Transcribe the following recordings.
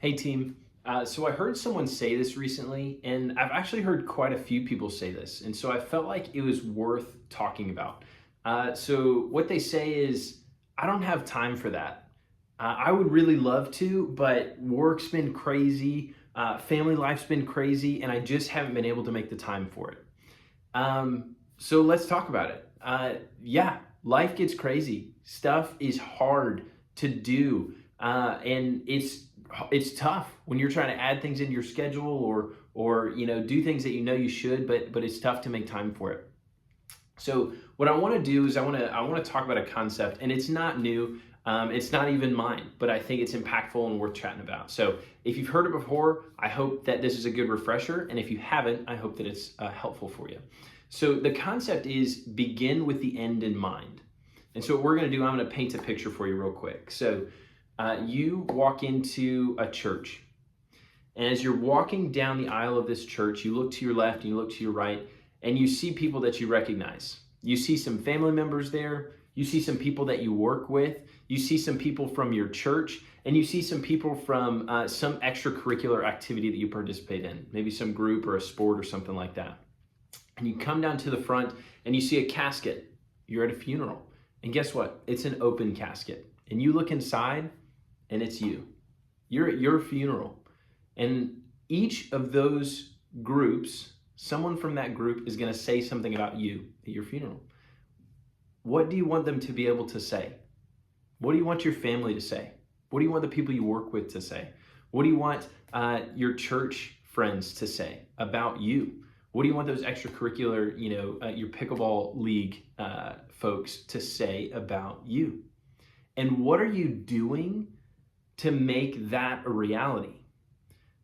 Hey team. So I heard someone say this recently, and I've actually heard quite a few people say this, and so I felt like it was worth talking about. So what they say is, I don't have time for that. I would really love to, but work's been crazy, family life's been crazy, and I just haven't been able to make the time for it. So let's talk about it. Yeah, life gets crazy. Stuff is hard to do, and it's tough when you're trying to add things into your schedule or do things that you know you should, but it's tough to make time for it. So what I want to do is I want to talk about a concept, and it's not new. It's not even mine, but I think it's impactful and worth chatting about. So if you've heard it before, I hope that this is a good refresher, and if you haven't, I hope that it's helpful for you. So the concept is begin with the end in mind. And so what we're going to do, I'm going to paint a picture for you real quick. So you walk into a church, and as you're walking down the aisle of this church, you look to your left and you look to your right, and you see people that you recognize. You see some family members there. You see some people that you work with. You see some people from your church, and you see some people from some extracurricular activity that you participate in, maybe some group or a sport or something like that. And you come down to the front and you see a casket. You're at a funeral. And guess what? It's an open casket. And you look inside and it's you. You're at your funeral. And each of those groups, someone from that group is going to say something about you at your funeral. What do you want them to be able to say? What do you want your family to say? What do you want the people you work with to say? What do you want your church friends to say about you? What do you want those extracurricular, your pickleball league folks to say about you? And what are you doing to make that a reality?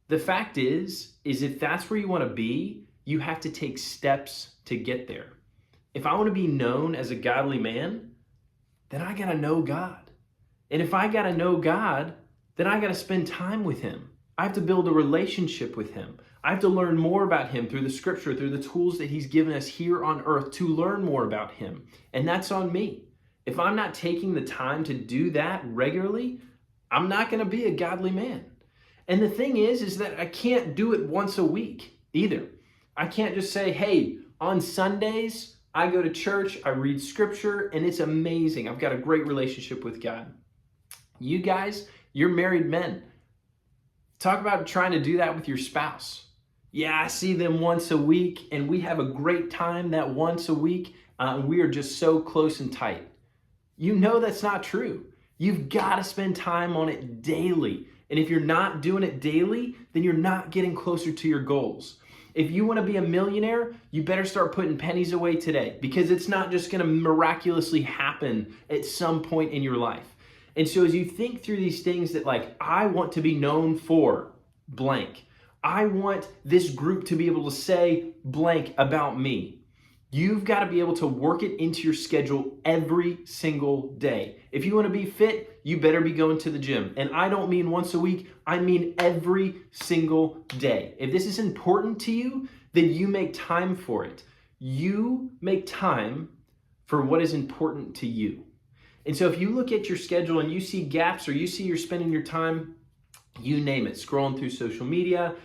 The fact is if that's where you want to be, you have to take steps to get there. If I want to be known as a godly man, then I got to know God. And if I got to know God, then I got to spend time with him. I have to build a relationship with him. I have to learn more about him through the scripture, through the tools that he's given us here on earth to learn more about him. And that's on me. If I'm not taking the time to do that regularly, I'm not going to be a godly man. And the thing is that I can't do it once a week either. I can't just say, hey, on Sundays, I go to church, I read scripture, and it's amazing. I've got a great relationship with God. You guys, you're married men. Talk about trying to do that with your spouse. Yeah, I see them once a week, and we have a great time that once a week. We are just so close and tight. You know that's not true. You've got to spend time on it daily. And if you're not doing it daily, then you're not getting closer to your goals. If you want to be a millionaire, you better start putting pennies away today, because it's not just going to miraculously happen at some point in your life. And so as you think through these things that I want to be known for blank, I want this group to be able to say blank about me. You've got to be able to work it into your schedule every single day. If you want to be fit, you better be going to the gym. And I don't mean once a week, I mean every single day. If this is important to you, then you make time for it. You make time for what is important to you. And so if you look at your schedule and you see gaps, or you see you're spending your time, you name it, scrolling through social media,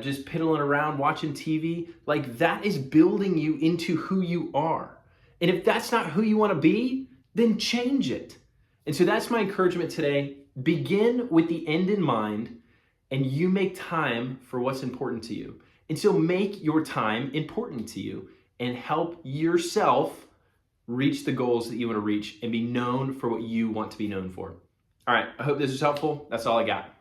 just piddling around, watching TV, that is building you into who you are. And if that's not who you want to be, then change it. And so that's my encouragement today. Begin with the end in mind, and you make time for what's important to you. And so make your time important to you and help yourself reach the goals that you want to reach and be known for what you want to be known for. All right, I hope this was helpful. That's all I got.